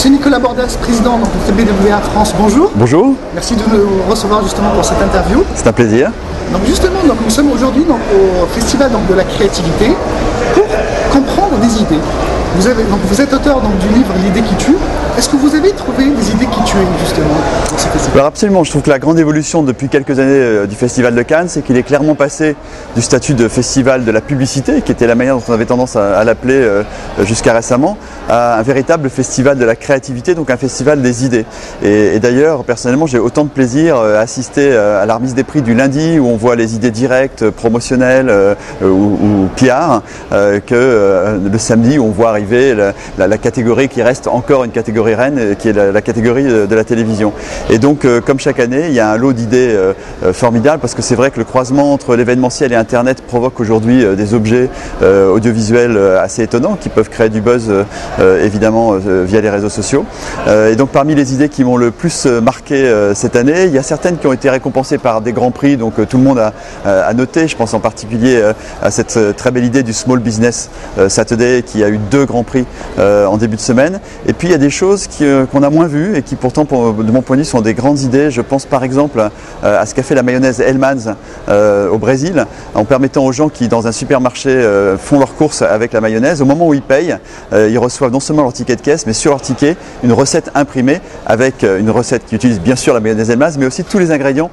Monsieur Nicolas Bordas, président de TBWA France, bonjour. Bonjour. Merci de nous recevoir justement pour cette interview. C'est un plaisir. Donc justement, nous sommes aujourd'hui au festival de la créativité pour comprendre des idées. Vous êtes auteur du livre L'idée qui tue. Est-ce que vous avez trouvé des idées qui tuent justement dans ce festival? Alors absolument, je trouve que la grande évolution depuis quelques années du Festival de Cannes, c'est qu'il est clairement passé du statut de festival de la publicité, qui était la manière dont on avait tendance à l'appeler jusqu'à récemment, à un véritable festival de la créativité, donc un festival des idées. Et d'ailleurs, personnellement, j'ai autant de plaisir à assister à la remise des prix du lundi, où on voit les idées directes, promotionnelles ou PR, que le samedi, où on voit arriver la catégorie qui reste encore une catégorie reine, qui est la catégorie de la télévision. Et donc, comme chaque année, il y a un lot d'idées formidables, parce que c'est vrai que le croisement entre l'événementiel et Internet provoque aujourd'hui des objets audiovisuels assez étonnants, qui peuvent créer du buzz, évidemment, via les réseaux sociaux. Et donc, parmi les idées qui m'ont le plus marqué cette année, il y a certaines qui ont été récompensées par des grands prix, donc tout le monde a noté. Je pense en particulier à cette très belle idée du Small Business Saturday, qui a eu 2 grands prix en début de semaine. Et puis, il y a des choses qu'on a moins vues et qui pourtant, de mon point de vue, sont des grandes idées. Je pense par exemple à ce qu'a fait la mayonnaise Hellmann's au Brésil, en permettant aux gens qui, dans un supermarché, font leurs courses avec la mayonnaise, au moment où ils payent, ils reçoivent non seulement leur ticket de caisse, mais sur leur ticket, une recette imprimée avec une recette qui utilise bien sûr la mayonnaise Hellmann's, mais aussi tous les ingrédients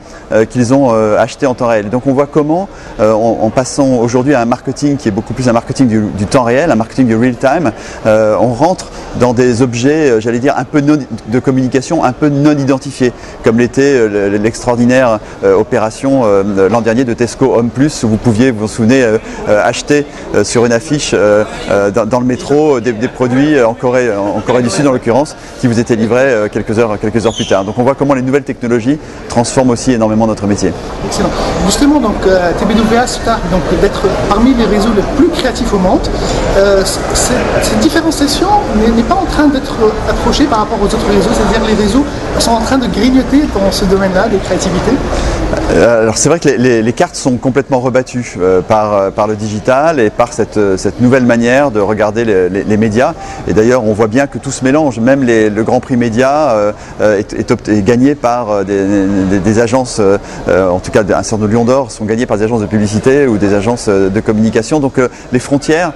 qu'ils ont achetés en temps réel. Et donc on voit comment, en passant aujourd'hui à un marketing qui est beaucoup plus un marketing du temps réel, un marketing du real time, on rentre dans des objets, j'allais dire, un peu de communication un peu non identifiés, comme l'était l'extraordinaire opération l'an dernier de Tesco Home Plus, où vous pouviez, vous vous souvenez, acheter sur une affiche dans le métro des produits en Corée du Sud en l'occurrence, qui vous étaient livrés quelques heures plus tard. Donc on voit comment les nouvelles technologies transforment aussi énormément notre métier. Excellent. Justement, TBWA se targue d'être parmi les réseaux les plus créatifs au monde. Cette différenciation n'est pas en train d'être approchée par rapport aux autres réseaux, c'est-à-dire les réseaux sont en train de grignoter dans ce domaine-là de créativité? Alors c'est vrai que les cartes sont complètement rebattues par le digital et par cette nouvelle manière de regarder les médias. Et d'ailleurs on voit bien que tout se mélange, même le Grand Prix Média est gagné par des agences, en tout cas un certain Lion d'Or sont gagnés par des agences de publicité ou des agences de communication. Donc les frontières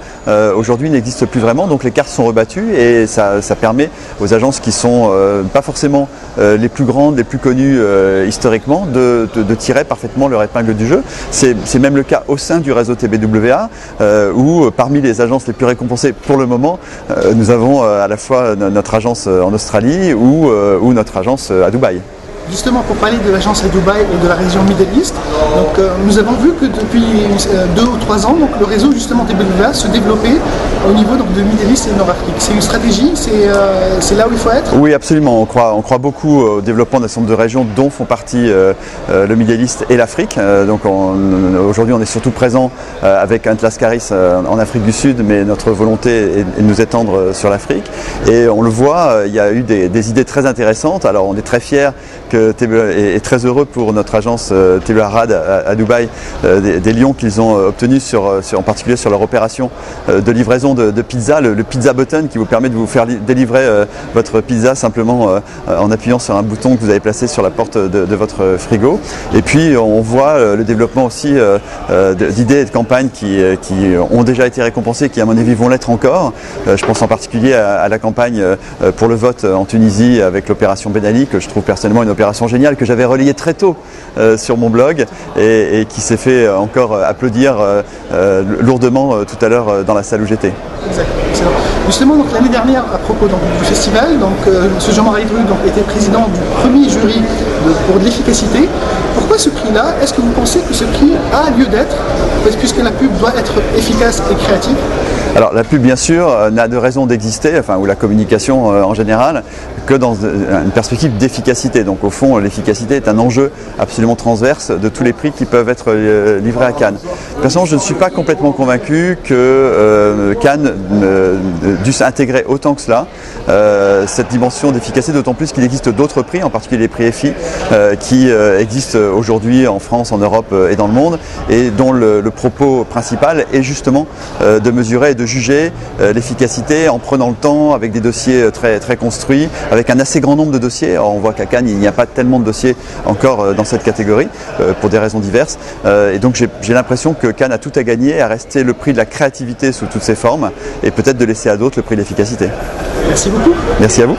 aujourd'hui n'existent plus vraiment, donc les cartes sont rebattues et ça permet aux agences qui sont pas forcément les plus grandes, les plus connues historiquement, de tirer parfaitement leur épingle du jeu. C'est même le cas au sein du réseau TBWA, où parmi les agences les plus récompensées pour le moment, nous avons à la fois notre agence en Australie ou notre agence à Dubaï. Justement, pour parler de l'agence à Dubaï et de la région Middle East, nous avons vu que depuis 2 ou 3 ans, le réseau justement TBWA se développait au niveau de Middle East et Nord-Afrique. C'est une stratégie, c'est là où il faut être? Oui, absolument. On croit beaucoup au développement d'un certain nombre de régions dont font partie le Middle East et l'Afrique. Donc aujourd'hui, on est surtout présent avec Atlas Caris en Afrique du Sud, mais notre volonté est de nous étendre sur l'Afrique. Et on le voit, il y a eu des idées très intéressantes. Alors on est très fiers et très heureux pour notre agence TBWA RAD à Dubaï, des lions qu'ils ont obtenus en particulier sur leur opération de livraison de pizza, le Pizza Button, qui vous permet de vous faire délivrer votre pizza simplement en appuyant sur un bouton que vous avez placé sur la porte de votre frigo. Et puis on voit le développement aussi d'idées et de campagnes qui ont déjà été récompensées, qui à mon avis vont l'être encore. Je pense en particulier à la campagne pour le vote en Tunisie avec l'opération Ben Ali, que je trouve personnellement une opération géniale, que j'avais relayée très tôt sur mon blog et qui s'est fait encore applaudir lourdement tout à l'heure dans la salle où j'étais. Excellent. Justement, l'année dernière, à propos du festival, M. Jean-Marie Dru était président du premier jury pour de l'efficacité. Pourquoi ce prix-là? Est-ce que vous pensez que ce prix a lieu d'être, puisque la pub doit être efficace et créative? Alors la pub bien sûr n'a de raison d'exister, ou la communication en général, que dans une perspective d'efficacité. Donc au fond l'efficacité est un enjeu absolument transverse de tous les prix qui peuvent être livrés à Cannes. Personnellement je ne suis pas complètement convaincu que Cannes dû intégrer autant que cela cette dimension d'efficacité, d'autant plus qu'il existe d'autres prix, en particulier les prix EFI, qui existe aujourd'hui en France, en Europe et dans le monde, et dont le propos principal est justement de mesurer et de juger l'efficacité en prenant le temps, avec des dossiers très construits, avec un assez grand nombre de dossiers. Alors, on voit qu'à Cannes, il n'y a pas tellement de dossiers encore dans cette catégorie, pour des raisons diverses. Et donc j'ai l'impression que Cannes a tout à gagner à rester le prix de la créativité sous toutes ses formes, et peut-être de laisser à d'autres le prix de l'efficacité. Merci beaucoup. Merci à vous.